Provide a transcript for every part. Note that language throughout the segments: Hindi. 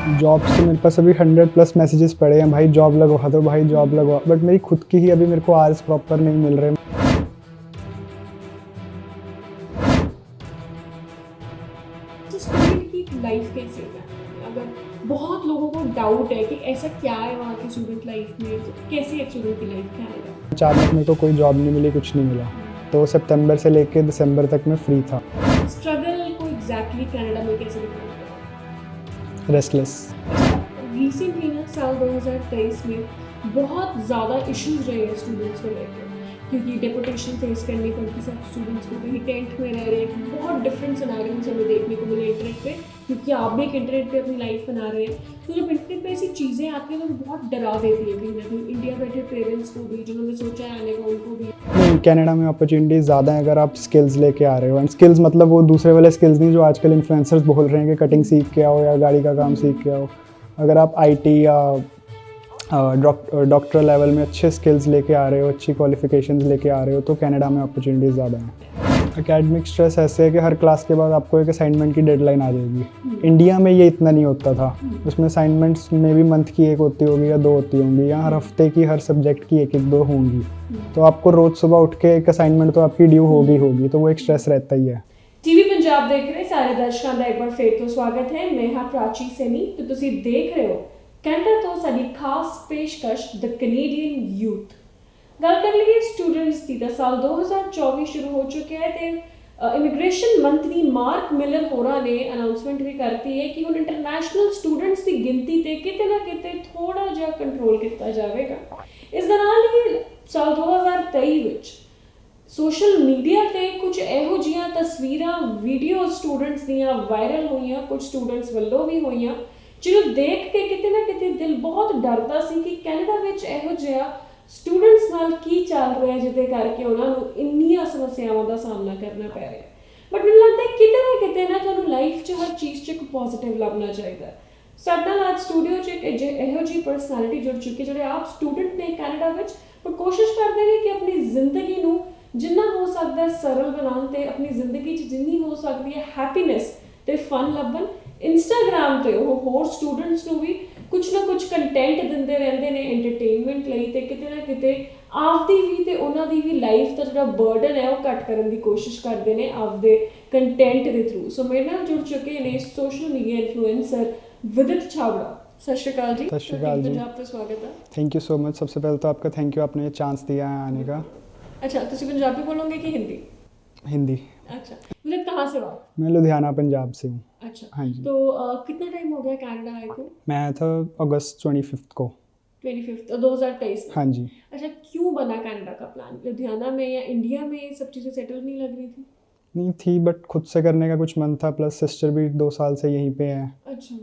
जॉब्स तो मेरे पास अभी 100+ मैसेजेस पड़े हैं, भाई जॉब लगवा दो, भाई जॉब लगवा, बट मेरी खुद की ही अभी मेरे को आवर्स प्रॉपर नहीं मिल रहे। तो स्टूडेंट की लाइफ कैसे है? अगर बहुत लोगों को डाउट है कि ऐसा क्या है वहाँ की स्टूडेंट लाइफ में, तो कैसी है स्टूडेंट की लाइफ, क्या है? अचानक मेरे को कोई जॉब नहीं मिली, कुछ नहीं मिला, तो सितंबर से लेके दिसंबर तक मैं फ्री था। स्ट्रगल को एग्जैक्टली कनाडा में कैसे डिफाइन करें? रेस्टलेस। रिसेंटली ना साल 2023 में बहुत ज़्यादा इश्यूज रहे हैं स्टूडेंट्स को लेकर, क्योंकि डेपुटेशन फेस करनी पड़ती सब स्टूडेंट्स को, कहीं टेंट में रह रहे हैं, बहुत डिफरेंट सिनेरियोज हमें देखने को मिले इंटरनेट पे, क्योंकि आप भी एक इंटरनेट पे अपनी लाइफ बना रहे हैं। तो जब इंटरनेट पे ऐसी चीज़ें आती हैं तो बहुत डरा देती है कहीं ना कहीं इंडिया बैठे पेरेंट्स को भी, जिन्होंने सोचा है आने का उनको भी। नहीं, कनाडा में अपॉर्चुनिटीज़ ज़्यादा हैं अगर आप स्किल्स लेके आ रहे हो। एंड स्किल्स मतलब वो दूसरे वाले स्किल्स नहीं जो आजकल इन्फ्लुएंसर्स बोल रहे हैं कि कटिंग सीख के आओ या गाड़ी का काम सीख के आओ। अगर आप आईटी या डॉक्टर लेवल में अच्छे स्किल्स लेके आ रहे हो, अच्छी क्वालिफिकेशंस लेके आ रहे हो, तो कनाडा में अपॉर्चुनिटीज़ ज़्यादा हैं। एकेडमिक स्ट्रेस ऐसे है कि हर क्लास के बाद आपको एक असाइनमेंट की डेडलाइन आ जाएगी। इंडिया में ये इतना नहीं होता था, उसमें असाइनमेंट्स में भी मंथ की एक होती होगी या 2 होती होंगी, या हर हफ्ते की हर सब्जेक्ट की 1-2 होंगी। तो आपको रोज़ सुबह उठ के एक असाइनमेंट तो आपकी ड्यू होगी, तो वो एक स्ट्रेस रहता ही है। टीवी पंजाब देख रहे सारे दर्शकों का एक बार फिर तो स्वागत है। मैं हाँ प्राची सैनी, तो तुसी देख रहे हो कनाडा तो साडी खास पेशकश द कैनेडियन यूथ। गल कर लईए स्टूडेंट्स की, साल 2024 शुरू हो चुके हैं ते इमिग्रेशन मंत्री मार्क मिलर होरा ने अनाउंसमेंट भी करती है कि हुण इंटरनेशनल स्टूडेंट्स की गिनती ते किते ना किते थोड़ा जिहा कंट्रोल किया जाएगा। इस दे नाल ही साल 2023 विच सोशल मीडिया ते कुछ इहो जिहियां तस्वीरां वीडियो स्टूडेंट्स दियां वायरल होईयां, कुछ स्टूडेंट्स वल्लों भी होईयां, जिन्हों देख के किते ना किते दिल बहुत डरदा सी कि कनाडा विच इहो जिहा स्टूडेंट्स नाल की चल रहा है जिहदे करके उन्हां नूं इन्नियां समस्यावां दा सामना करना पै रहा है। बट मैनूं लगदा है किते ना तुहानूं लाइफ 'च हर चीज़ 'च एक पॉजिटिव लभना चाहिए। साडे नाल अज स्टूडियो 'च एक इहो जी पर्सनैलिटी जुड़ चुकी जिहड़े आप स्टूडेंट ने कनाडा विच, पर कोशिश करते हैं कि अपनी जिंदगी नूं जिन्ना हो सकता है सरल बनाने ते अपनी जिंदगी च जिन्नी हो सकती है हैप्पीनेस ते फन लभन। इंस्टाग्राम ते वो होर स्टूडेंट्स नूं भी कुछ ना कुछ कंटेंट दिंदे रहंदे ने एंटरटेनमेंट लई, ते किते ना किते आपदी भी ते उन्हां दी भी लाइफ दा जिहड़ा बर्डन है वो घट करन दी कोशिश करदे ने आपदे कंटेंट दे थ्रू। सो मेरे नाल जुड़ चुके ने सोशल मीडिया इन्फ्लुएंसर विदित छाबड़ा। सत श्री अकाल जी। सत श्री अकाल जी। पंजाब पे स्वागत है। Thank you so much. सबसे पहले तो आपका थैंक यू, आपने ये चांस दिया है आने का। अच्छा, तुसी पंजाबी बोलोगे कि हिंदी? हिंदी। अच्छा, मतलब कहाँ से हो आप? मैं लुधियाना पंजाब से हूँ। अच्छा, हाँ जी। तो कितना टाइम हो गया कनाडा आए को? मैं आया था अगस्त 25 को। 25 2023 में? हाँ जी। अच्छा, क्यों बना कनाडा का प्लान? लुधियाना में या इंडिया में ये सब चीज़ें सेटल नहीं लग रही थी? नहीं थी, बट खुद से करने का कुछ मन था, प्लस सिस्टर भी 2 साल से यहीं पे है। अच्छा,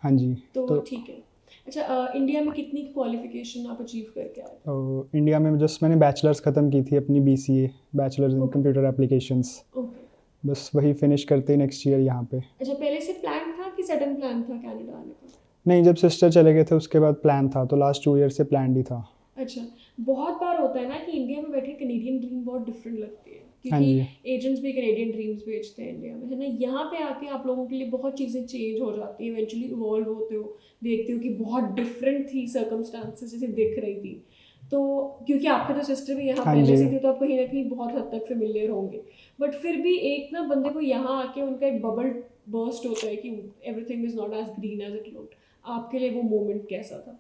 हाँ जी। तो ठीक है। अच्छा, इंडिया में कितनी क्वालिफिकेशन आप अचीव करके आए? इंडिया में जस्ट मैंने बैचलर्स ख़त्म की थी अपनी BCA, bachelors in computer applications. Okay. बस वही फिनिश करते ही नेक्स्ट ईयर यहाँ पे। अच्छा, पहले से प्लान था कि सडन प्लान था कनाडा आने का? नहीं, जब सिस्टर चले गए थे उसके बाद प्लान था, तो लास्ट 2 ईयर से प्लान ही था। अच्छा, बहुत बार होता है ना कि इंडिया में बैठे कनेडियन ड्रीम बहुत डिफरेंट लगती है, हाँ क्योंकि जी। एजेंट्स भी कनेडियन ड्रीम्स बेचते हैं इंडिया में, है ना। यहाँ पे आके आप लोगों के लिए बहुत चीज़ें चेंज हो जाती हैं, इवेंचुअली इवॉल्व होते हो, देखते हो कि बहुत डिफरेंट थी सर्कमस्टांसेस जैसे दिख रही थी। तो क्योंकि आपके तो सिस्टर भी यहाँ हाँ पहले जी। से थी, तो आप कहीं ना कहीं बहुत हद तक फेमिलियर होंगे। बट फिर भी एक ना बंदे को यहाँ आके उनका एक बबल बर्स्ट होता है कि everything is not as green as it looked. आपके लिए वो मोमेंट कैसा था?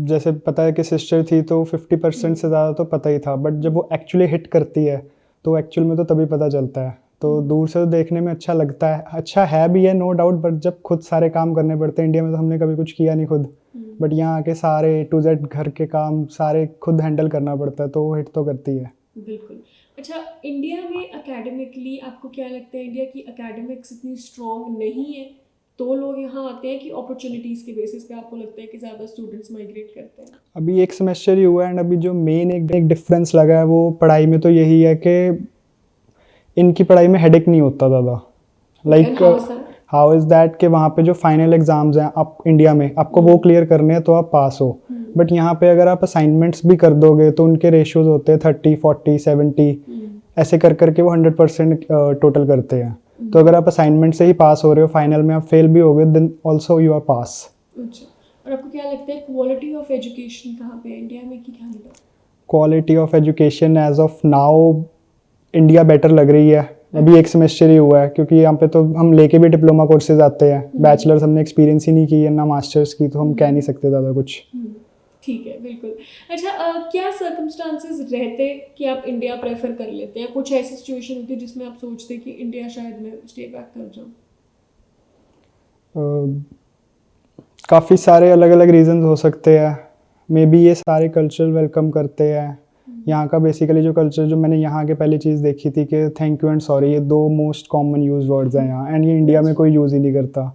जैसे पता है कि सिस्टर थी तो 50% से ज़्यादा तो पता ही था, बट जब वो एक्चुअली हिट करती है तो एक्चुअल में तो तभी पता चलता है। तो दूर से तो देखने में अच्छा लगता है, अच्छा है भी है नो डाउट, बट जब खुद सारे काम करने पड़ते हैं, इंडिया में तो हमने कभी कुछ किया नहीं खुद, बट यहाँ आके सारे A to Z घर के काम सारे खुद हैंडल करना पड़ता है, तो वो हिट तो करती है। बिल्कुल। अच्छा, इंडिया में एकेडमिकली आपको क्या लगता है, इंडिया की एकेडमिक्स इतनी स्ट्रॉन्ग नहीं है तो लोग यहाँ आते हैं कि अपॉर्चुनिटीज़ के बेसिस पे आपको लगता है कि ज़्यादा स्टूडेंट्स माइग्रेट करते हैं? अभी एक सेमेस्टर ही हुआ है, एंड अभी जो मेन एक डिफरेंस लगा है वो पढ़ाई में तो यही है कि इनकी पढ़ाई में हेडेक नहीं होता ज़्यादा। लाइक हाउ इज़ दैट कि वहाँ पे जो फाइनल एग्ज़ाम्स हैं आप इंडिया में आपको वो क्लियर करने हैं तो आप पास हो, बट यहाँ पे अगर आप असाइनमेंट्स भी कर दोगे तो उनके रेशियोज होते हैं 30, 40, 70, ऐसे कर करके वो 100% टोटल करते हैं। तो अगर आप असाइनमेंट से ही पास हो रहे हो, फाइनल में आप फेल भी हो गए, देन ऑल्सो यू आर पास। अच्छा, और आपको क्या लगता है क्वालिटी ऑफ एजुकेशन कहाँ पे है, इंडिया में कि Canada? Quality of education as of now India better लग रही है। अभी एक सेमेस्टर ही हुआ है, क्योंकि यहाँ पे तो हम लेके भी डिप्लोमा कोर्सेज आते हैं, बैचलर्स हमने एक्सपीरियंस ही नहीं की है ना मास्टर्स की, तो हम कह नहीं सकते ज़्यादा कुछ। ठीक है, बिल्कुल। अच्छा, क्या सर्कमस्टांसेस रहते कि आप इंडिया प्रेफर कर लेते हैं? कुछ ऐसी सिचुएशन होती है जिसमें आप सोचते कि इंडिया शायद मैं स्टे बैक कर जाऊँ? काफ़ी सारे अलग अलग रीजंस हो सकते हैं। मे बी ये सारे कल्चर वेलकम करते हैं। यहाँ का बेसिकली जो कल्चर, जो मैंने यहाँ के पहली चीज़ देखी थी कि थैंक यू एंड सॉरी, ये 2 मोस्ट कॉमन यूज वर्ड्स हैं यहाँ, एंड ये इंडिया में कोई यूज़ ही नहीं करता।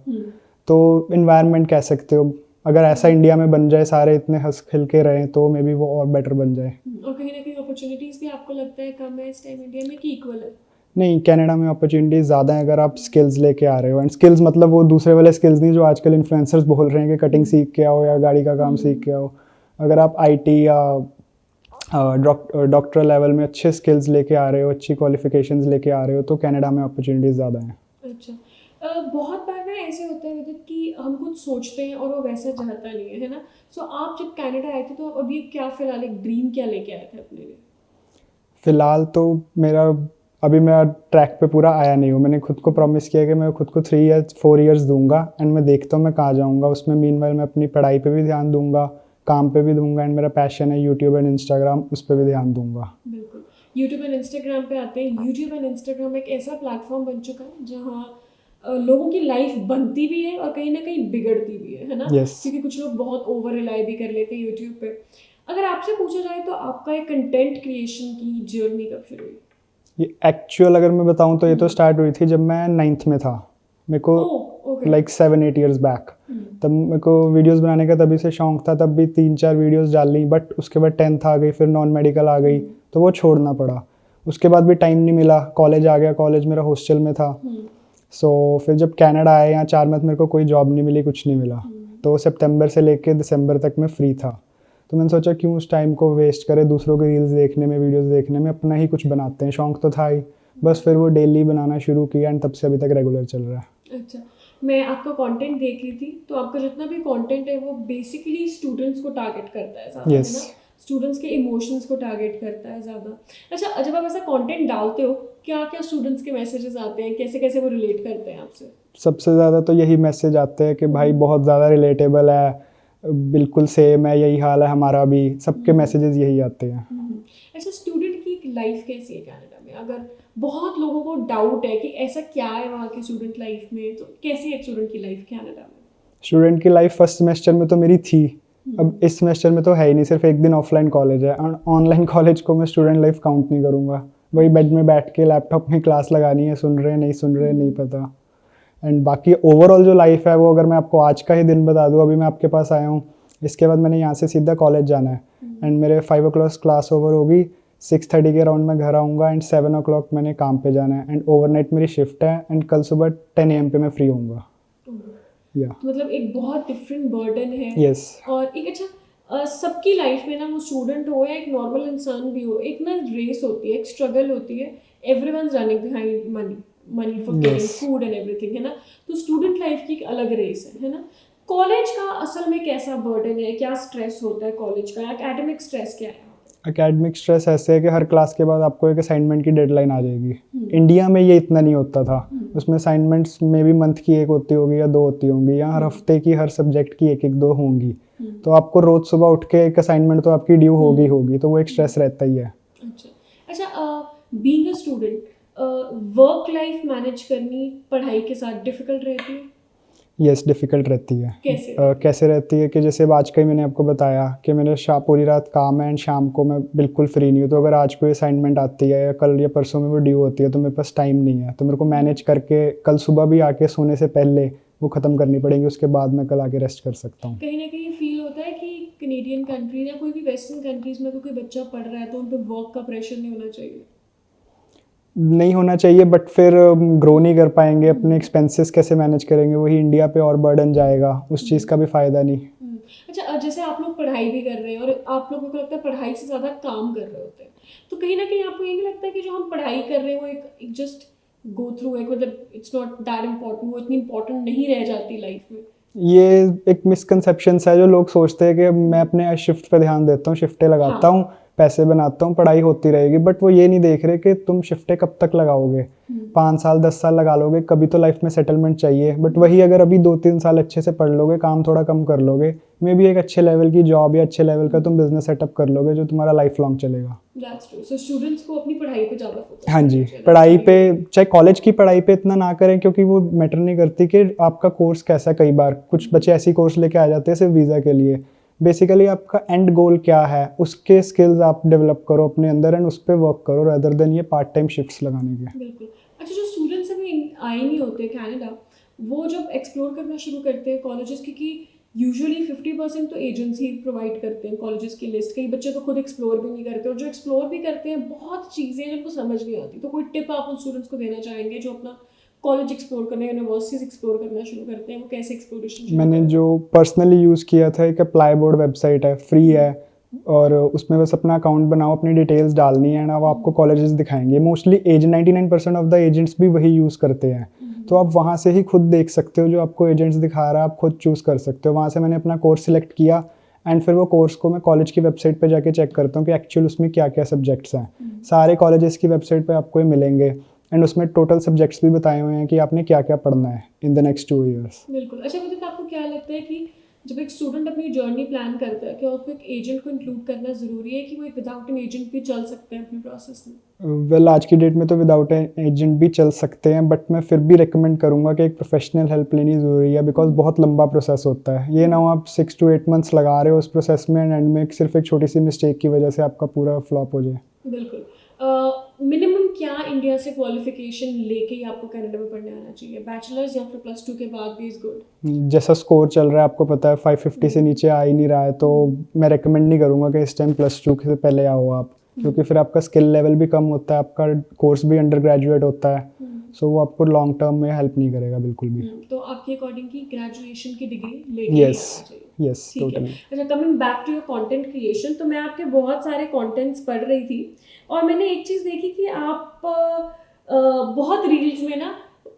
तो इन्वायरमेंट कह सकते हो, अगर ऐसा इंडिया में बन जाए, सारे इतने हंस खिल के रहें, तो मे बी वो और बेटर बन जाए। और कहीं ना कहीं अपॉर्चुनिटीज भी आपको लगता है कम है इस टाइम इंडिया में कि इक्वल है? नहीं, कनाडा में अपॉर्चुनिटीज़ ज़्यादा हैं अगर आप स्किल्स लेके आ रहे हो। एंड स्किल्स मतलब वो दूसरे वाले स्किल्स नहीं जो आजकल इन्फ्लुएंसर्स बोल रहे हैं कि कटिंग सीख के आओ या गाड़ी का काम सीख के आओ। अगर आप आईटी या डॉक्टर लेवल में अच्छे स्किल्स लेके आ रहे हो, अच्छी क्वालिफिकेशंस लेके आ रहे हो, तो कनाडा में अपॉर्चुनिटीज़ ज़्यादा हैं। अच्छा, बहुत बार ना ऐसे होता है विदित कि हम कुछ सोचते हैं और वो वैसा जाता नहीं है, है ना? सो आप जब कनाडा आए थे तो अभी क्या फिलहाल एक ड्रीम क्या लेके आए थे अपने लिए? फ़िलहाल तो मेरा अभी मैं ट्रैक पे पूरा आया नहीं हूँ। मैंने खुद को प्रॉमिस किया कि मैं खुद को 4 इयर्स दूंगा, एंड मैं देखता हूँ मैं कहाँ जाऊँगा। उसमें मीनवाइल मैं अपनी पढ़ाई पे भी ध्यान दूंगा, काम पे भी दूंगा, एंड मेरा पैशन है यूट्यूब एंड इंस्टाग्राम, उस पर भी ध्यान दूंगा। बिल्कुल। यूट्यूब एंड इंस्टाग्राम पे आते हैं। यूट्यूब एंड इंस्टाग्राम एक ऐसा प्लेटफॉर्म बन चुका है जहाँ लोगों की लाइफ बनती भी है और कहीं ना कहीं बिगड़ती भी है ना? Yes. क्योंकि कुछ लोग बहुत ओवर रिलाई भी कर लेते हैं यूट्यूब पे। अगर आपसे पूछा जाए तो आपका एक कंटेंट क्रिएशन की जर्नी कब शुरू हुई? ये एक्चुअल अगर मैं बताऊँ तो ये तो स्टार्ट हुई थी जब मैं 9th में था। मेरे को ओके। Like 7-8 years back. तब मेरे को वीडियोस बनाने का तभी से शौक था, तब भी 3-4 वीडियोस डाल ली, बट उसके बाद 10th आ गई, फिर नॉन मेडिकल आ गई, तो वो छोड़ना पड़ा। उसके बाद भी टाइम नहीं मिला, कॉलेज आ गया, कॉलेज मेरा हॉस्टल में था। सो फिर जब कनाडा आया, यहाँ 4 मंथ मेरे को कोई जॉब नहीं मिली, कुछ नहीं मिला। तो सितंबर से लेके दिसंबर तक मैं फ्री था। तो मैंने सोचा क्यों उस टाइम को वेस्ट करें दूसरों के रील्स देखने में, वीडियोस देखने में, अपना ही कुछ बनाते हैं। शौक तो था ही, बस फिर वो डेली बनाना शुरू किया, एंड तब से अभी तक रेगुलर चल रहा है। अच्छा, मैं आपका कंटेंट देख रही थी तो आपका जितना भी कंटेंट है वो बेसिकली स्टूडेंट्स को टारगेट करता है ज़्यादा, Yes. है ना? स्टूडेंट्स के इमोशंस को टारगेट करता है ज़्यादा। अच्छा, जब आप ऐसा कंटेंट डालते हो, क्या क्या स्टूडेंट्स के मैसेजेस आते हैं, कैसे कैसे वो रिलेट करते हैं आपसे? सबसे ज़्यादा तो यही मैसेज आते हैं कि भाई बहुत ज़्यादा रिलेटेबल है, बिल्कुल सेम है, यही हाल है हमारा भी। सबके मैसेजेस यही आते हैं। अच्छा, स्टूडेंट की लाइफ कैसी है कनाडा में? अगर बहुत लोगों को डाउट है कि ऐसा क्या है वहाँ की स्टूडेंट लाइफ में, तो कैसी है स्टूडेंट की लाइफ कनाडा में? स्टूडेंट की लाइफ फर्स्ट सेमेस्टर में तो मेरी थी, अब इस सेमेस्टर में तो है ही नहीं, सिर्फ एक दिन ऑफलाइन कॉलेज है। ऑनलाइन कॉलेज को मैं स्टूडेंट लाइफ काउंट नहीं करूँगा। वही बेड में बैठ के लैपटॉप में क्लास लगानी है, सुन रहे नहीं सुन रहे नहीं पता। एंड बाकी ओवरऑल जो लाइफ है वो अगर मैं आपको आज का ही दिन बता दूँ, अभी मैं आपके पास आया हूँ, इसके बाद मैंने यहाँ से सीधा कॉलेज जाना है, एंड मेरे 5 o'clock क्लास ओवर होगी, 6:30 के अराउंड मैं घर आऊँगा, एंड 7 o'clock मैंने काम पे जाना है, एंड ओवरनाइट मेरी शिफ्ट है, एंड कल सुबह 10 AM पे मैं फ्री होऊंगा। या तो मतलब एक बहुत डिफरेंट बर्डन है। यस। और एक अच्छा, सबकी लाइफ में ना, वो स्टूडेंट हो या एक नॉर्मल इंसान भी हो, एक ना रेस होती है, एक स्ट्रगल होती है। Everyone's running behind money for getting food and everything, है ना? तो स्टूडेंट लाइफ की एक अलग रेस है ना? कॉलेज का असल में कैसा बर्डन है, क्या स्ट्रेस होता है कॉलेज का, एकेडमिक स्ट्रेस क्या है? एकेडमिक स्ट्रेस ऐसे है कि हर क्लास के बाद आपको एक असाइनमेंट की डेडलाइन आ जाएगी। इंडिया में ये इतना नहीं होता था, उसमें असाइनमेंट्स में भी मंथ की एक होती होगी या 2 होती होंगी, या हर हफ्ते की हर सब्जेक्ट की एक 2 होंगी। तो आपको रोज सुबह उठ के एक असाइनमेंट तो आपकी ड्यू होगी, तो वो एक स्ट्रेस रहता ही है। अच्छा, being a student, work life manage करनी पढ़ाई के साथ डिफिकल्ट रहती है? यस, डिफ़िकल्ट रहती है। कैसे? कैसे रहती है कि जैसे अब आज का ही मैंने आपको बताया कि मैंने पूरी रात काम है, एंड शाम को मैं बिल्कुल फ्री नहीं हूँ। तो अगर आज कोई असाइनमेंट आती है या कल या परसों में वो ड्यू होती है, तो मेरे पास टाइम नहीं है, तो मेरे को मैनेज करके कल सुबह भी आके सोने से पहले वो ख़त्म करनी पड़ेगी, उसके बाद मैं कल आके रेस्ट कर सकता हूँ। कहीं ना कहीं फील होता है कि कनेडियन कंट्रीज या कोई भी वेस्टर्न कंट्रीज में कोई बच्चा पढ़ रहा है तो उन पर वर्क का प्रेशर नहीं होना चाहिए? नहीं होना चाहिए, बट फिर ग्रो नहीं कर पाएंगे, अपने एक्सपेंसेस कैसे मैनेज करेंगे, वही इंडिया पे और बर्डन जाएगा, उस चीज़ का भी फ़ायदा नहीं। अच्छा, जैसे आप लोग पढ़ाई भी कर रहे हैं और आप लोगों को लगता है पढ़ाई से ज़्यादा काम कर रहे होते हैं, तो कहीं ना कहीं आपको ये नहीं लगता है कि जो हम पढ़ाई कर रहे हैं वो एक जस्ट गो थ्रू है, मतलब इट्स नॉट दैट इम्पोर्टेंट, वो इतनी इंपॉर्टेंट नहीं रह जाती लाइफ में? ये एक मिसकंसेप्शन है जो लोग सोचते हैं कि मैं अपने शिफ्ट पे ध्यान देता हूँ, शिफ्टें लगाता हूँ, पैसे बनाता हूँ, पढ़ाई होती रहेगी, बट वो ये नहीं देख रहे कि तुम शिफ्टें कब तक लगाओगे। 5 साल 10 साल लगा लोगे, कभी तो लाइफ में सेटलमेंट चाहिए। बट वही अगर अभी 2-3 साल अच्छे से पढ़ लोगे, काम थोड़ा कम कर लोगे, मे भी एक अच्छे लेवल की जॉब या अच्छे लेवल का तुम बिजनेस सेटअप कर लोगे जो तुम्हारा लाइफ लॉन्ग चलेगा। That's true. So students को अपनी पढ़ाई पे ज़्यादा फोकस हाँ जी, करना चाहिए। पढ़ाई पे, चाहे कॉलेज की पढ़ाई पे इतना ना करें, क्योंकि वो मैटर नहीं करती कि आपका कोर्स कैसा है। कई बार कुछ बच्चे ऐसी कोर्स लेके आ जाते हैं सिर्फ वीज़ा के लिए। बेसिकली आपका एंड गोल क्या है, उसके स्किल्स आप डेवलप करो अपने अंदर एंड उस पर वर्क करो, रादर देन ये पार्ट टाइम शिफ्ट्स लगाने के। बिल्कुल। अच्छा, जो स्टूडेंट्स अभी आए नहीं होते कनाडा, वो जब एक्सप्लोर करना शुरू करते हैं कॉलेजेस, क्योंकि यूजुअली 50% तो एजेंट्स ही प्रोवाइड करते हैं कॉलेजेस की लिस्ट। कई बच्चे तो खुद एक्सप्लोर भी नहीं करते, और जो एक्सप्लोर भी करते हैं बहुत चीज़ें जिनको समझ नहीं आती। तो कोई टिप आप उन स्टूडेंट्स को देना चाहेंगे जो अपना कॉलेज एक्सप्लोर करना, यूनिवर्सिटीज एक्सप्लोर करना शुरू करते हैं, वो कैसे एक्सप्लोरेशन शुरू मैंने करें? जो पर्सनली यूज़ किया था, एक अप्लाई बोर्ड वेबसाइट है, फ्री है, और उसमें बस अपना अकाउंट बनाओ, अपनी डिटेल्स डालनी है ना, वो आपको कॉलेजेस दिखाएंगे। मोस्टली 99% ऑफ द एजेंट्स भी वही यूज़ करते हैं। तो आप वहाँ से ही खुद देख सकते हो, जो आपको एजेंट्स दिखा रहा है आप खुद चूज़ कर सकते हो। वहाँ से मैंने अपना कोर्स सिलेक्ट किया एंड फिर वो कोर्स को मैं कॉलेज की वेबसाइट पे जाके चेक करता हूँ कि एक्चुअल उसमें क्या क्या सब्जेक्ट्स हैं। सारे कॉलेजेस की वेबसाइट पे आपको ये मिलेंगे एंड उसमें टोटल सब्जेक्ट्स भी बताए हुए हैं कि आपने क्या क्या पढ़ना है इन द नेक्स्ट 2 ईयर्स। बिल्कुल। अच्छा, मुझे आपको क्या लगता है कि जब एक स्टूडेंट अपनी जर्नी प्लान करता है, क्या उसको एक एजेंट को इंक्लूड करना ज़रूरी है, कि वो एक विदाउट एन एजेंट भी चल सकते हैं अपने प्रोसेस में? वेल, आज की डेट में तो विदाउट एजेंट भी चल सकते हैं, बट मैं फिर भी रिकमेंड करूंगा कि एक प्रोफेशनल हेल्प लेनी ज़रूरी है, बिकॉज बहुत लंबा प्रोसेस होता है। ये ना हो आप 6 to 8 मंथ्स लगा रहे हो उस प्रोसेस में एंड में सिर्फ एक छोटी सी मिस्टेक की वजह से आपका पूरा फ्लॉप हो जाए। बिल्कुल। मिनिमम क्या इंडिया से क्वालिफिकेशन लेके ही आपको कनाडा में पढ़ने आना चाहिए? बैचलर्स या फिर +2 के बाद भी इज गुड? जैसा स्कोर चल रहा है आपको पता है, 550 से नीचे आ ही नहीं रहा है, तो मैं रेकमेंड नहीं करूंगा कि इस टाइम +2 से पहले आओ आप, क्योंकि फिर आपका स्किल लेवल भी कम होता है, आपका कोर्स भी अंडर ग्रेजुएट होता है, सो वो आपको लॉन्ग टर्म में हेल्प नहीं करेगा बिल्कुल भी। तो आपके अकॉर्डिंग की ग्रेजुएशन की डिग्री लेके ही यस, आना चाहिए? यस, ठीक है। टोटली। अच्छा, coming back to your content creation, तो मैं आपके बहुत सारे कंटेंट्स पढ़ रही थी और मैंने एक चीज़ देखी कि आप बहुत रील्स में ना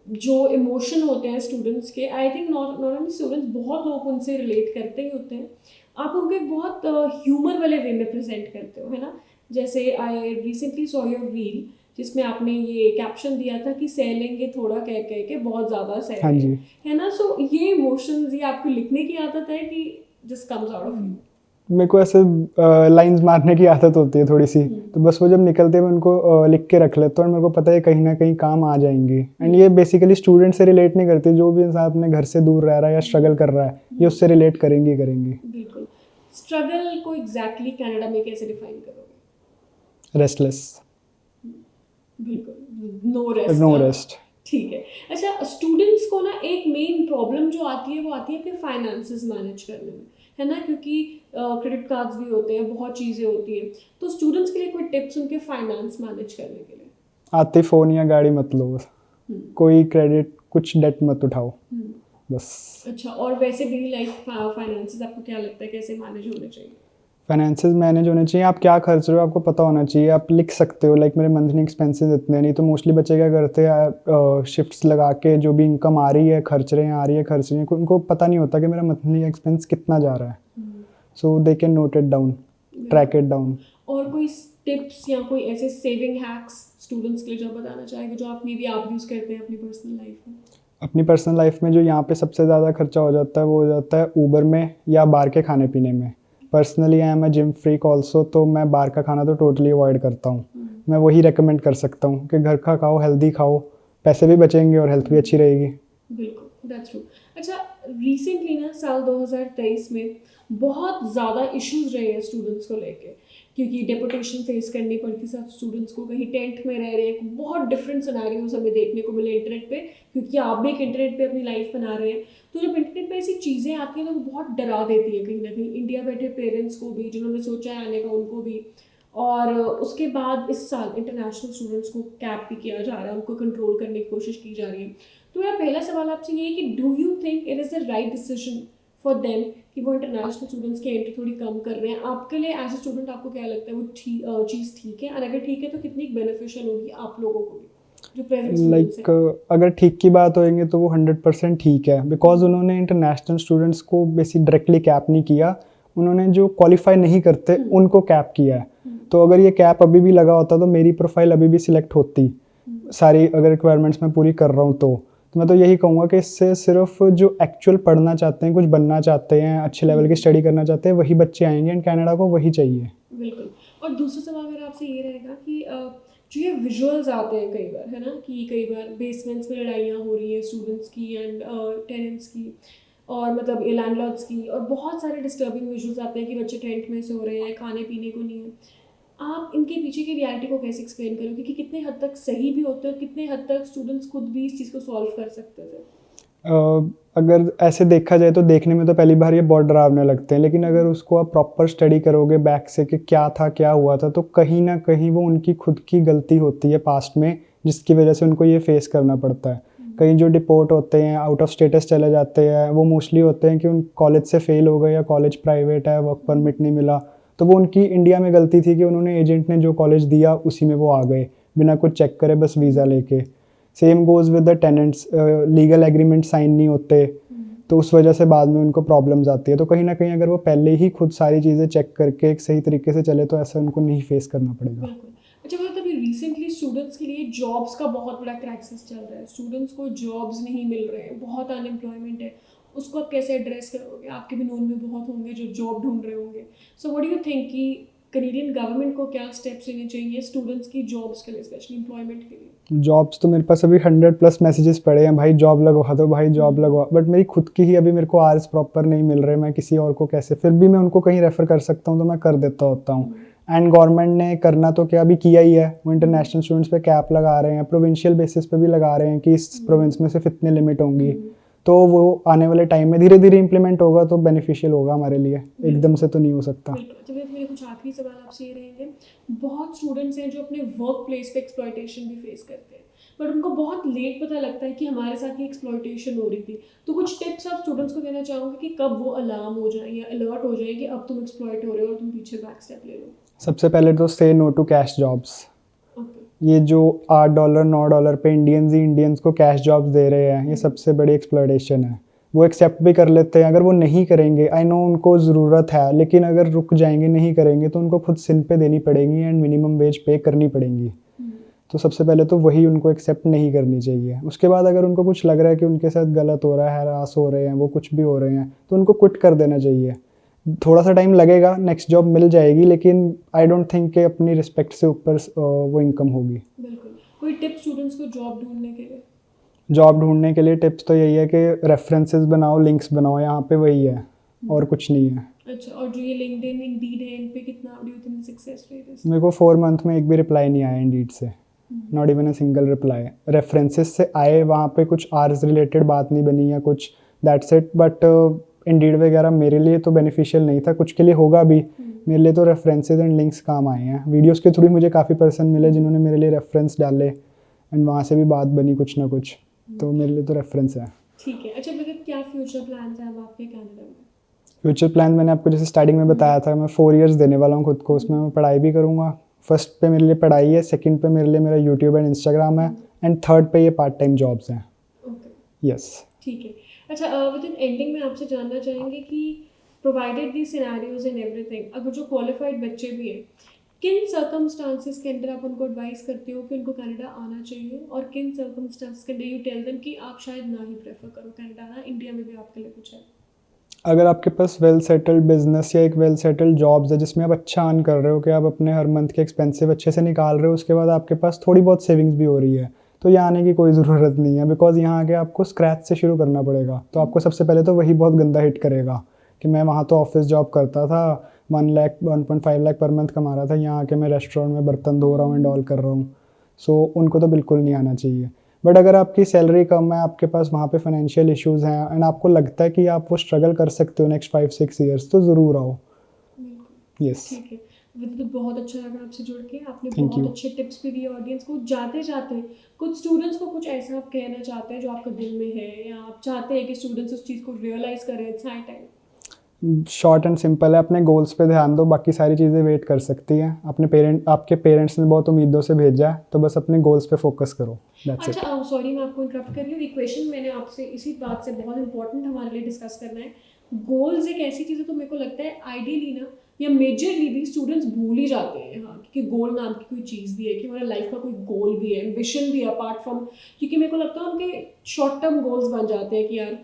जो इमोशन होते हैं स्टूडेंट्स के, I think not only students, बहुत लोग उनसे रिलेट करते ही होते हैं। आप उनको एक बहुत ह्यूमर वाले वे में प्रेजेंट करते हो, है ना? जैसे I recently saw your reel जिसमें आपने ये कैप्शन दिया था कि सह लेंगे थोड़ा कह कह के बहुत ज़्यादा सह हाँ रहे जी। हैं, है ना? सो ये इमोशंस, ये आपको लिखने की आदत है कि just comes out of you? मेरे को ऐसे लाइंस मारने की आदत होती है थोड़ी सी, तो बस वो जब निकलते हैं मैं उनको लिख के रख लेता हूँ और मेरे को पता है कहीं ना कहीं काम आ जाएंगी। एंड ये बेसिकली स्टूडेंट से रिलेट नहीं करती, जो भी इंसान अपने घर से दूर रह रहा है या स्ट्रगल कर रहा है, ये उससे रिलेट करेंगी ही करेंगी। बिल्कुल। स्ट्रगल को एग्जैक्टली कनाडा में कैसे डिफाइन करोगे? रेस्टलेस, बिल्कुल, नो रेस्ट। No rest. ठीक है। अच्छा, स्टूडेंट्स को ना एक मेन प्रॉब्लम जो आती है वो आती है अपने फाइनेंसेस मैनेज करने में, है ना? क्योंकि क्रेडिट कार्ड्स भी होते हैं, बहुत चीज़ें होती हैं। तो स्टूडेंट्स के लिए कोई टिप्स उनके फाइनेंस मैनेज करने के लिए? आते फ़ोन या गाड़ी मत लो, कोई क्रेडिट कुछ डेट मत उठाओ, बस। अच्छा, और वैसे डेली लाइफ फाइनेंसेस आपको क्या लगता है कैसे मैनेज होने चाहिए? फाइनेंसेस मैनेज होने चाहिए, आप क्या खर्च रहे हो आपको पता होना चाहिए। आप लिख सकते हो लाइक मेरे मंथली एक्सपेंसेस इतने, नहीं तो मोस्टली बच्चे क्या करते हैं, शिफ्ट्स लगा के जो भी इनकम आ रही है खर्च रहे हैं, आ रही है खर्च रहे हैं, उनको पता नहीं होता कि मेरा मंथली एक्सपेंस कितना जा रहा है। So they can note it down, track it down. और कोई टिप्स या कोई ऐसे सेविंग हैक्स स्टूडेंट्स के लिए जो बताना चाहेंगे, जो आप मे बी आप यूज़ करते हैं अपनी पर्सनल लाइफ में? अपनी पर्सनल लाइफ में जो यहाँ पे सबसे ज़्यादा खर्चा हो जाता है वो हो जाता है ऊबर में या बाहर के खाने पीने में। Personally I am a gym freak also, तो मैं बाहर का खाना तो टोटली अवॉइड करता हूँ। मैं वही रेकमेंड कर सकता हूँ कि घर का खाओ, हेल्दी खाओ, पैसे भी बचेंगे और हेल्थ भी अच्छी रहेगी। बिल्कुल, दैट्स ट्रू। अच्छा, रिसेंटली ना साल 2023 में बहुत ज़्यादा इश्यूज रहे हैं स्टूडेंट्स को लेके, क्योंकि डेपुटेशन फेस करनी पड़ती सब स्टूडेंट्स को, कहीं टेंट में रह रहे हैं, बहुत डिफरेंट सिनेरियोज हमें देखने को मिले इंटरनेट पे, क्योंकि आप भी एक इंटरनेट पे अपनी लाइफ बना रहे हैं। तो जब इंटरनेट पे ऐसी चीज़ें आती हैं तो वो बहुत डरा देती है कहीं ना कहीं, इंडिया बैठे पेरेंट्स को भी, जिन्होंने सोचा है आने का उनको भी। और उसके बाद इस साल इंटरनेशनल स्टूडेंट्स को कैप भी किया जा रहा है, उनको कंट्रोल करने की कोशिश की जा रही है। तो मेरा पहला सवाल आपसे ये है कि do you think it is the right decision for them कि वो इंटरनेशनल स्टूडेंट्स की एंट्री थोड़ी कम कर रहे हैं? आपके लिए एज ए स्टूडेंट आपको क्या लगता है वो चीज़ ठीक है? और अगर ठीक है तो कितनी बेनिफिशियल होगी आप लोगों को भी? जो प्रेजेंट स्टूडेंट्स हैं? लाइक अगर ठीक की बात होएंगे तो वो 100% ठीक है, बिकॉज उन्होंने इंटरनेशनल स्टूडेंट्स को बेसिक डायरेक्टली कैप नहीं किया, उन्होंने जो क्वालिफाई नहीं करते उनको कैप किया है। तो अगर ये कैप अभी भी लगा होता तो मेरी प्रोफाइल अभी भी सिलेक्ट होती, सारी अगर रिक्वायरमेंट्स मैं पूरी कर रहा हूँ तो मैं तो यही कहूँगा कि इससे सिर्फ जो एक्चुअल पढ़ना चाहते हैं, कुछ बनना चाहते हैं, अच्छे लेवल की स्टडी करना चाहते हैं, वही बच्चे आएंगे, एंड कनाडा को वही चाहिए। बिल्कुल। और दूसरा सवाल मेरा आपसे ये रहेगा कि जो ये विजुअल्स आते हैं कई बार, है ना, कि कई बार बेसमेंट्स में लड़ाइयाँ हो रही है स्टूडेंट्स की एंड टेनेंट्स की, और मतलब ये लैंडलॉर्ड्स की, और बहुत सारे डिस्टर्बिंग विजुअल्स आते हैं कि बच्चे टेंट में सो रहे हैं, खाने पीने को नहीं है। आप इनके पीछे की रियलिटी को कैसे एक्सप्लेन करोगे कि कितने हद तक सही भी होते हैं और कितने हद तक स्टूडेंट्स खुद भी इस चीज़ को सॉल्व कर सकते थे? अगर ऐसे देखा जाए तो देखने में तो पहली बार ये बहुत डरावने लगते हैं, लेकिन अगर उसको आप प्रॉपर स्टडी करोगे बैक से कि क्या था क्या हुआ था, तो कहीं ना कहीं वो उनकी खुद की गलती होती है पास्ट में, जिसकी वजह से उनको ये फेस करना पड़ता है। कहीं जो डिपोर्ट होते हैं, आउट ऑफ स्टेटस चले जाते हैं, वो मोस्टली होते हैं कि उन कॉलेज से फेल हो गए या कॉलेज प्राइवेट है, वर्क परमिट नहीं मिला, तो वो उनकी इंडिया में गलती थी कि उन्होंने एजेंट ने जो कॉलेज दिया उसी में वो आ गए बिना कुछ चेक करे, बस वीज़ा लेके। Same goes with the tenants, legal agreement sign नहीं होते, तो उस वजह से बाद में उनको प्रॉब्लम्स आती है। तो कहीं ना कहीं अगर वो पहले ही खुद सारी चीज़ें चेक करके एक सही तरीके से चले तो ऐसा उनको नहीं फेस करना पड़ेगा। बिल्कुल। अच्छा, मतलब अभी रिसेंटली स्टूडेंट्स के लिए जॉब्स का बहुत बड़ा क्राइसिस चल रहा है, स्टूडेंट्स को जॉब्स नहीं मिल रहे हैं, बहुत अनएम्प्लॉयमेंट है, उसको आप कैसे एड्रेस करोगे? आपके भी नोन में बहुत होंगे जो जॉब ढूंढ रहे होंगे। So what do you think कि कनेडियन गवर्नमेंट को क्या स्टेप्स लेने चाहिए स्टूडेंट्स की जॉब्स के लिए, स्पेशली एम्प्लॉयमेंट के लिए? जॉब्स तो मेरे पास अभी 100+ मैसेजेस पड़े हैं, भाई जॉब लगवा दो, भाई जॉब लगवा, बट मेरी खुद की ही अभी मेरे को आवर्स प्रॉपर नहीं मिल रहे, मैं किसी और को कैसे, फिर भी मैं उनको कहीं रेफर कर सकता हूँ तो मैं कर देता होता हूँ। एंड गवर्नमेंट ने करना तो क्या अभी किया ही है, वो इंटरनेशनल स्टूडेंट्स पे कैप लगा रहे हैं, प्रोविंशियल बेसिस पे भी लगा रहे हैं कि इस प्रोविंस में सिर्फ इतने लिमिट होंगी, तो वो आने वाले टाइम में धीरे धीरे इम्प्लीमेंट होगा तो बेनिफिशियल होगा हमारे लिए, एकदम से तो नहीं हो सकता। बिल्कुल। जब मेरे कुछ आखिरी सवाल आपसे ये रहेंगे, बहुत स्टूडेंट्स हैं जो अपने वर्क प्लेस पे एक्सप्लॉयटेशन भी फेस करते हैं, बट उनको बहुत लेट पता लगता है कि हमारे साथ ये एक्सप्लॉयटेशन हो रही थी। तो कुछ टिप्स आप स्टूडेंट्स को देना चाहोगे कि कब वो अलार्म हो जाए या अलर्ट हो जाए कि अब तुम एक्सप्लॉयट हो रहे हो और तुम पीछे बैक स्टेप ले लो? सबसे पहले तो से नो टू कैश जॉब्स। ये जो $8 $9 पे इंडियंस को कैश जॉब्स दे रहे हैं, ये सबसे बड़ी एक्सप्लॉयटेशन है। वो एक्सेप्ट भी कर लेते हैं, अगर वो नहीं करेंगे, आई नो उनको ज़रूरत है, लेकिन अगर रुक जाएंगे, नहीं करेंगे, तो उनको खुद सिन पे देनी पड़ेगी एंड मिनिमम वेज पे करनी पड़ेंगी। तो सबसे पहले तो वही उनको एक्सेप्ट नहीं करनी चाहिए। उसके बाद अगर उनको कुछ लग रहा है कि उनके साथ गलत हो रहा है, हरास हो रहे हैं, वो कुछ भी हो रहे हैं, तो उनको क्विट कर देना चाहिए। थोड़ा सा टाइम लगेगा, नेक्स्ट जॉब मिल जाएगी, लेकिन आई डोंट थिंक कि अपनी रिस्पेक्ट से ऊपर वो इनकम होगी। बिल्कुल। कोई टिप स्टूडेंट्स को जॉब ढूंढने के लिए? जॉब ढूंढने के लिए टिप्स तो यही है कि रेफरेंसेस बनाओ, लिंक्स बनाओ, यहाँ पे वही है और कुछ नहीं है। अच्छा, और जो ये लिंक्डइन, इंडीड है, इन पे कितना do you think success rate है? मेरे को 4 मंथ में एक भी रिप्लाई नहीं आया इंडीड से, not even a single reply. References से आए, वहाँ पे कुछ आर्स रिलेटेड बात नहीं बनी या कुछ, दैट्स इट। बट इंडीड वगैरह मेरे लिए तो बेनिफिशियल नहीं था, कुछ के लिए होगा भी, मेरे लिए तो रेफरेंसेस एंड लिंक्स काम आए हैं। वीडियोस के थ्रू मुझे काफ़ी पर्सन मिले जिन्होंने मेरे लिए रेफरेंस डाले एंड वहाँ से भी बात बनी कुछ ना कुछ, तो मेरे लिए तो रेफरेंस है। ठीक है। अच्छा, मतलब क्या फ्यूचर प्लान्स हैं अब आपके कनाडा में? फ्यूचर प्लान मैंने आपको जैसे स्टार्टिंग में बताया था, मैं 4 इयर्स देने वाला हूँ खुद को, उसमें मैं पढ़ाई भी करूँगा। फर्स्ट पे मेरे लिए पढ़ाई है, सेकंड पे मेरे लिए मेरा यूट्यूब एंड इंस्टाग्राम है, एंड थर्ड पे ये पार्ट टाइम जॉब्स हैं। Okay, yes. ठीक है। अच्छा, विद इन एंडिंग में आपसे जानना चाहेंगे कि provided the scenarios and everything, अगर जो क्वालिफाइड बच्चे भी हैं, किन सर्कमस्टांसेस के अंदर आप उनको एडवाइस करते हो कि उनको कनाडा आना चाहिए, और किन सर्कमस्टांसेस के अंदर यू टेल देम कि आप शायद ना ही प्रेफर करो कनाडा आना, इंडिया में भी आपके लिए कुछ है? अगर आपके पास वेल सेटल्ड बिजनेस या एक वेल सेटल्ड जॉब्स है जिसमें आप अच्छा अर्न कर रहे हो, कि आप अपने हर मंथ के एक्सपेंसिव अच्छे से निकाल रहे हो, उसके बाद आपके पास थोड़ी बहुत सेविंग्स भी हो रही है, तो यहाँ आने की कोई ज़रूरत नहीं है, बिकॉज यहाँ आके आपको स्क्रैच से शुरू करना पड़ेगा। तो आपको सबसे पहले तो वही बहुत गंदा हिट करेगा कि मैं वहाँ तो ऑफिस जॉब करता था, 1 लाख 1.5 लाख पर मंथ कमा रहा था, यहाँ आके मैं रेस्टोरेंट में बर्तन धो रहा हूँ एंड ऑल कर रहा हूँ। सो उनको तो बिल्कुल नहीं आना चाहिए। बट अगर आपकी सैलरी कम है, आपके पास वहाँ पे फाइनेंशियल इश्यूज़ हैं एंड आपको लगता है कि आप वो स्ट्रगल कर सकते हो नेक्स्ट 5-6 ईयर्स, तो ज़रूर आओ। यस। ठीक है। विद तो बहुत अच्छा लगा आपसे जुड़ के, आपने Thank बहुत you. अच्छे टिप्स भी दिए ऑडियंस को। जाते जाते कुछ स्टूडेंट्स को कुछ ऐसा आप कहना चाहते हैं जो आपके दिल में है, या आप चाहते हैं कि स्टूडेंट्स उस चीज़ को रियलाइज़ करें? It's high time. Short and simple है, अपने गोल्स पे ध्यान दो, बाकी सारी चीज़ें वेट कर सकती हैं। आपके पेरेंट्स ने बहुत उम्मीदों से भेजा है, तो बस अपने गोल्स पे फोकस करो, दैट्स इट। अच्छा, सॉरी मैं आपको इंटरप्ट कर रही हूँ। इक्वेशन मैंने आपसे इसी बात से बहुत इंपॉर्टेंट हमारे लिए डिस्कस करना है। गोल्स एक ऐसी चीज़ है, तो मेरे को लगता है आइडियली ना या मेजरली भी स्टूडेंट्स भूल ही जाते हैं हाँ, क्योंकि गोल नाम की कोई चीज़ भी है, कि हमारे लाइफ का कोई गोल भी है, एम्बिशन भी है अपार्ट फ्रॉम, क्योंकि मेरे को लगता है उनके शॉर्ट टर्म गोल्स बन जाते हैं कि यार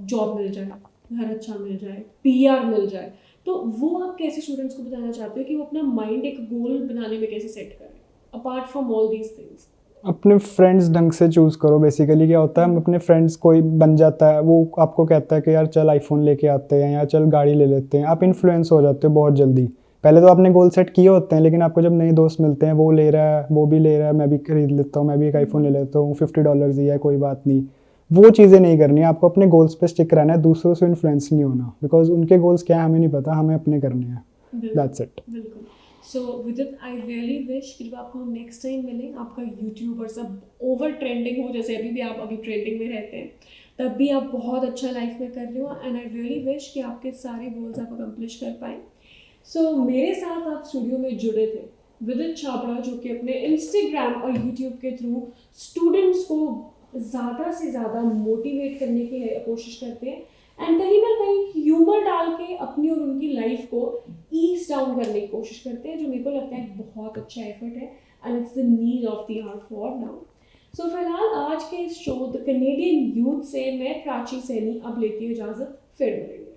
जॉब मिल जाए, घर अच्छा मिल जाए, पीआर मिल जाए। तो वो आप कैसे स्टूडेंट्स को बताना चाहते हो कि वो अपना माइंड एक गोल बनाने में कैसे सेट करें apart from all these things? अपने फ्रेंड्स ढंग से चूज़ करो। बेसिकली क्या होता है, हम अपने फ्रेंड्स कोई बन जाता है, वो आपको कहता है कि यार चल आईफोन लेके आते हैं या चल गाड़ी ले लेते हैं, आप इन्फ्लुएंस हो जाते हो बहुत जल्दी। पहले तो आपने गोल सेट किए होते हैं, लेकिन आपको जब नए दोस्त मिलते हैं, वो ले रहा है, वो भी ले रहा है, मैं भी खरीद लेता हूँ, मैं भी एक आईफोन ले लेता हूँ, $50 ही है, कोई बात नहीं। वो चीज़ें नहीं करनी है, आपको अपने गोल्स पे स्टिक रहना है, दूसरों से इन्फ्लुएंस नहीं होना, बिकॉज उनके गोल्स क्या है हमें नहीं पता, हमें अपने करने हैं, दैट्स इट। बिल्कुल। सो विदित आई रियली विश कि जब आपको नेक्स्ट टाइम मिलें, आपका यूट्यूब और सब ओवर ट्रेंडिंग हो, जैसे अभी भी आप अभी ट्रेंडिंग में रहते हैं, तब भी आप बहुत अच्छा लाइफ में कर रहे हो, एंड आई रियली विश कि आपके सारे गोल्स आप अकम्प्लिश कर पाएँ। सो मेरे साथ आप स्टूडियो में जुड़े थे विदित छाबड़ा, जो कि अपने इंस्टाग्राम और यूट्यूब के थ्रू स्टूडेंट्स को ज़्यादा से ज़्यादा मोटिवेट करने की कोशिश करते हैं, एंड कहीं ना कहीं ह्यूमर डाल के अपनी और उनकी लाइफ को ईज डाउन करने की कोशिश करते हैं, जो मेरे को लगता है एक बहुत अच्छा एफर्ट है, and it's the need of the hour for now. So फिलहाल आज के इस शो द कनेडियन यूथ से मैं प्राची सैनी अब लेती हूँ इजाज़त, फिर मिलेंगे।